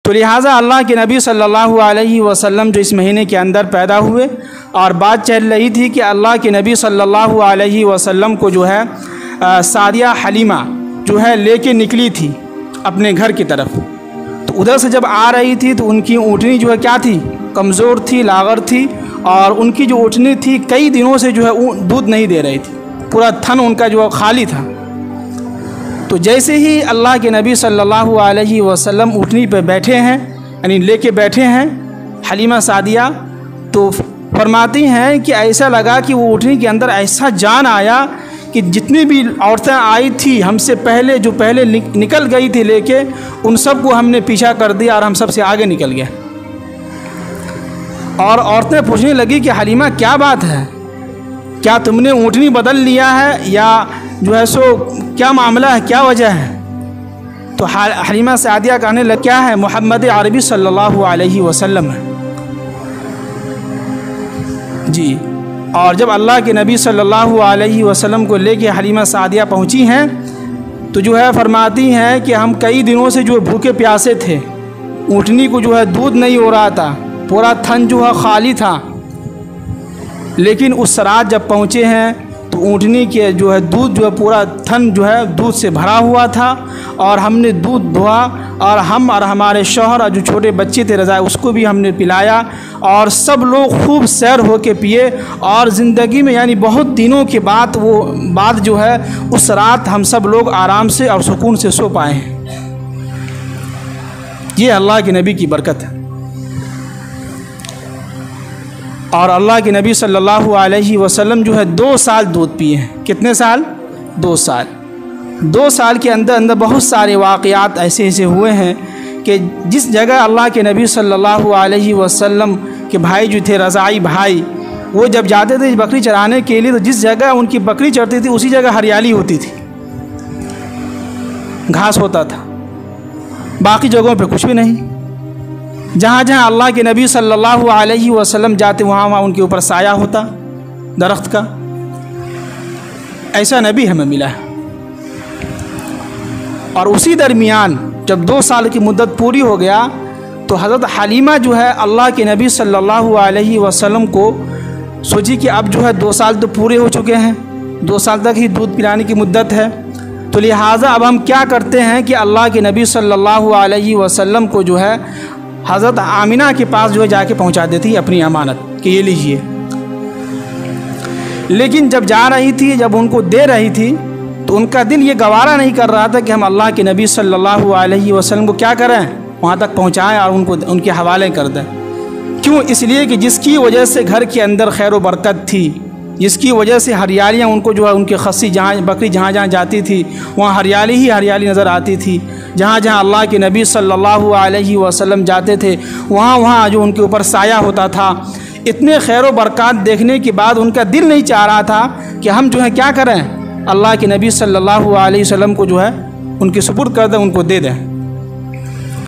तो लिहाजा अल्लाह के नबी सल्लल्लाहु अलैहि वसल्लम जो इस महीने के अंदर पैदा हुए, और बात चल रही थी कि अल्लाह के नबी सल्लल्लाहु अलैहि वसल्लम को जो है सादिया हलीमा जो है लेके निकली थी अपने घर की तरफ। तो उधर से जब आ रही थी तो उनकी ऊँटनी जो है क्या थी, कमज़ोर थी, लागर थी, और उनकी जो ऊँटनी थी कई दिनों से जो है दूध नहीं दे रही थी, पूरा थन उनका जो खाली था। तो जैसे ही अल्लाह के नबी सल्लल्लाहु अलैहि वसल्लम ऊँटनी पे बैठे हैं, यानी लेके बैठे हैं हलीमा सादिया, तो फरमाती हैं कि ऐसा लगा कि वो ऊँटनी के अंदर ऐसा जान आया कि जितनी भी औरतें आई थी हमसे पहले, जो पहले निकल गई थी लेके, उन सब को हमने पीछा कर दिया और हम सबसे आगे निकल गए। और औरतें पूछने लगी कि हलीमा क्या बात है, क्या तुमने ऊँटनी बदल लिया है या जो है सो क्या मामला है, क्या वजह है? तो हलीमा सादिया कहने लग, क्या है, मोहम्मद अरबी सल्लल्लाहु अलैहि वसल्लम है जी। और जब अल्लाह के नबी सल्लल्लाहु अलैहि वसल्लम को लेके हलीमा सादिया पहुंची हैं तो जो है फरमाती हैं कि हम कई दिनों से जो भूखे प्यासे थे, ऊँटनी को जो है दूध नहीं हो रहा था, पूरा थन जो है खाली था, लेकिन उस रात जब पहुँचे हैं तो ऊँटनी के जो है दूध जो है पूरा थन जो है दूध से भरा हुआ था, और हमने दूध दुआ और हम और हमारे शौहर और जो छोटे बच्चे थे रज़ा उसको भी हमने पिलाया, और सब लोग खूब सैर हो के पिए, और ज़िंदगी में यानी बहुत दिनों के बाद जो है उस रात हम सब लोग आराम से और सुकून से सो पाए हैं। ये अल्लाह के नबी की बरकत है। और अल्लाह के नबी सल्लल्लाहु अलैहि वसल्लम जो है 2 साल दूध पिए हैं। कितने साल? 2 साल। 2 साल के अंदर अंदर बहुत सारे वाक़यात ऐसे ऐसे हुए हैं कि जिस जगह अल्लाह के नबी सल्लल्लाहु अलैहि वसल्लम के भाई जो थे रज़ाई भाई, वो जब जाते थे बकरी चराने के लिए, तो जिस जगह उनकी बकरी चरती थी उसी जगह हरियाली होती थी, घास होता था, बाकी जगहों पे कुछ भी नहीं। जहाँ जहाँ अल्लाह के नबी सल्लल्लाहु अलैहि वसल्लम जाते वहाँ वहाँ उनके ऊपर साया होता दरख्त का। ऐसा नबी हमें मिला है। और उसी दरमियान जब 2 साल की मुद्दत पूरी हो गया तो हज़रत हलीमा जो है अल्लाह के नबी सल्लल्लाहु अलैहि वसल्लम को सोची कि अब जो है 2 साल तो पूरे हो चुके हैं, 2 साल तक ही दूध पिलाने की मुद्दत है, तो लिहाजा अब हम क्या करते हैं कि अल्लाह के नबी सल्लल्लाहु अलैहि वसल्लम को जो है हज़रत आमिना के पास जो है जाके पहुंचा देती अपनी अमानत कि ये लीजिए। लेकिन जब जा रही थी, जब उनको दे रही थी, तो उनका दिल ये गवारा नहीं कर रहा था कि हम अल्लाह के नबी सल्लल्लाहु अलैहि वसल्लम को क्या करें, वहाँ तक पहुँचाएँ और उनको उनके हवाले कर दें। क्यों? इसलिए कि जिसकी वजह से घर के अंदर खैर व बरकत थी, जिसकी वजह से हरियालियाँ उनको जो है उनके खस्सी जहाँ बकरी जहाँ जहाँ जाती थी वहाँ हरियाली ही हरियाली नज़र आती थी। जहाँ जहाँ अल्लाह के नबी सल्लल्लाहु अलैहि वसल्लम जाते थे वहाँ वहाँ जो उनके ऊपर साया होता था। इतने खैर व बरकत देखने के बाद उनका दिल नहीं चाह रहा था कि हम जो है क्या करें, अल्लाह के नबी सल्लल्लाहु अलैहि वसल्लम को जो है उनके सुपुर्द कर दें, उनको दे दें।